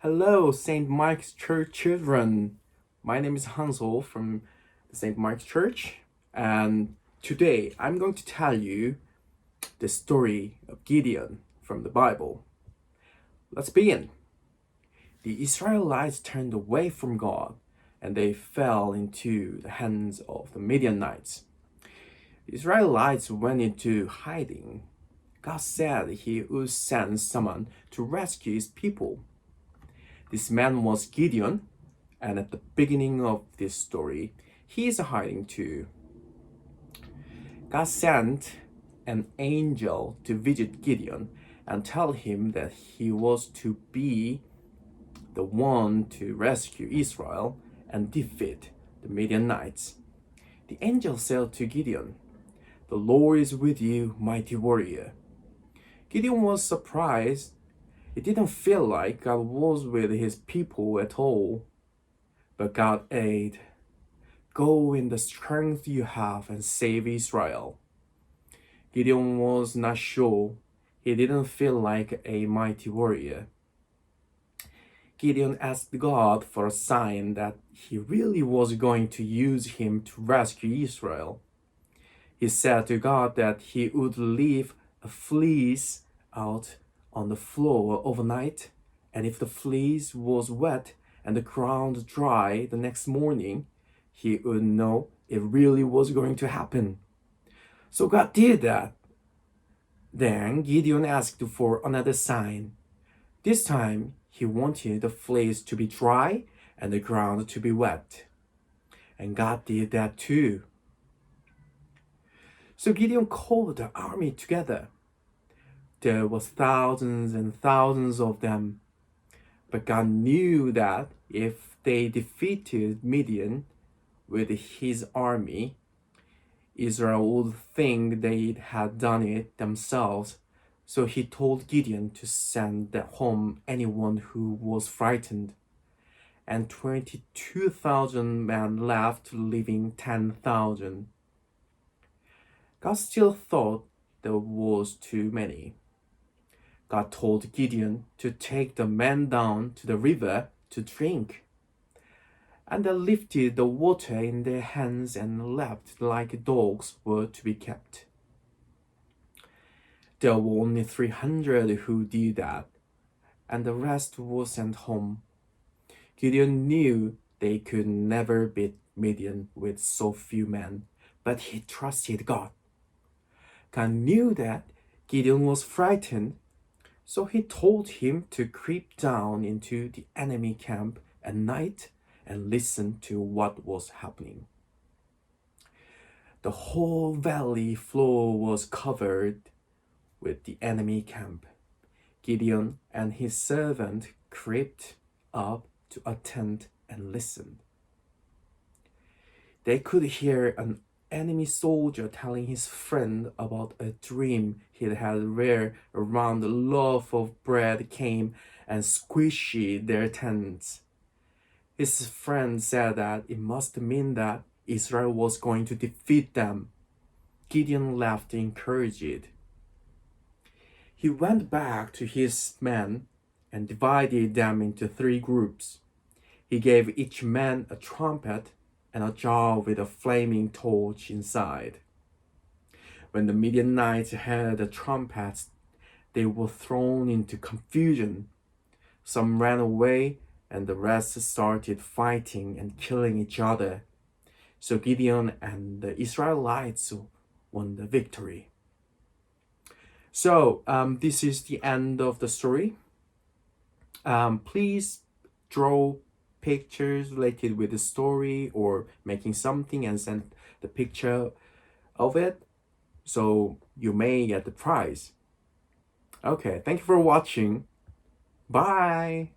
Hello, St. Mike's Church children. My name is Hansol from the St. Mike's Church, and today I'm going to tell you the story of Gideon from the Bible. Let's begin. The Israelites turned away from God, and they fell into the hands of the Midianites. The Israelites went into hiding. God said he would send someone to rescue his people. This man was Gideon, and at the beginning of this story, he is hiding too. God sent an angel to visit Gideon and tell him that he was to be the one to rescue Israel and defeat the Midianites. The angel said to Gideon, "The Lord is with you, mighty warrior." Gideon was surprised. It didn't feel like God was with his people at all. But God aid. Go in the strength you have and save Israel. Gideon was not sure. He didn't feel like a mighty warrior. Gideon asked God for a sign that he really was going to use him to rescue Israel. He said to God that he would leave a fleece out on the floor overnight, and if the fleece was wet and the ground dry the next morning, he would know it really was going to happen. So God did that. Then Gideon asked for another sign. This time he wanted the fleece to be dry and the ground to be wet. And God did that too. So Gideon called the army together. There was thousands and thousands of them. But God knew that if they defeated Midian with his army, Israel would think they had done it themselves. So he told Gideon to send home anyone who was frightened. And 22,000 men left, leaving 10,000. God still thought there was too many. God told Gideon to take the men down to the river to drink. And they lifted the water in their hands and lapped like dogs were to be kept. There were only 300 who did that, and the rest were sent home. Gideon knew they could never beat Midian with so few men, but he trusted God. God knew that Gideon was frightened, so he told him to creep down into the enemy camp at night and listen to what was happening. The whole valley floor was covered with the enemy camp. Gideon and his servant crept up to a tent and listened. They could hear an enemy soldier telling his friend about a dream he had where a round loaf of bread came and squished their tents. His friend said that it must mean that Israel was going to defeat them. Gideon laughed encouraged. He went back to his men and divided them into 3 groups. He gave each man a trumpet and a jar with a flaming torch inside. When the Midianites heard the trumpets, they were thrown into confusion. Some ran away, and the rest started fighting and killing each other. So Gideon and the Israelites won the victory. So this is the end of the story. Please draw pictures related with the story or making something and send the picture of it, so you may get the prize. Okay, thank you for watching. Bye.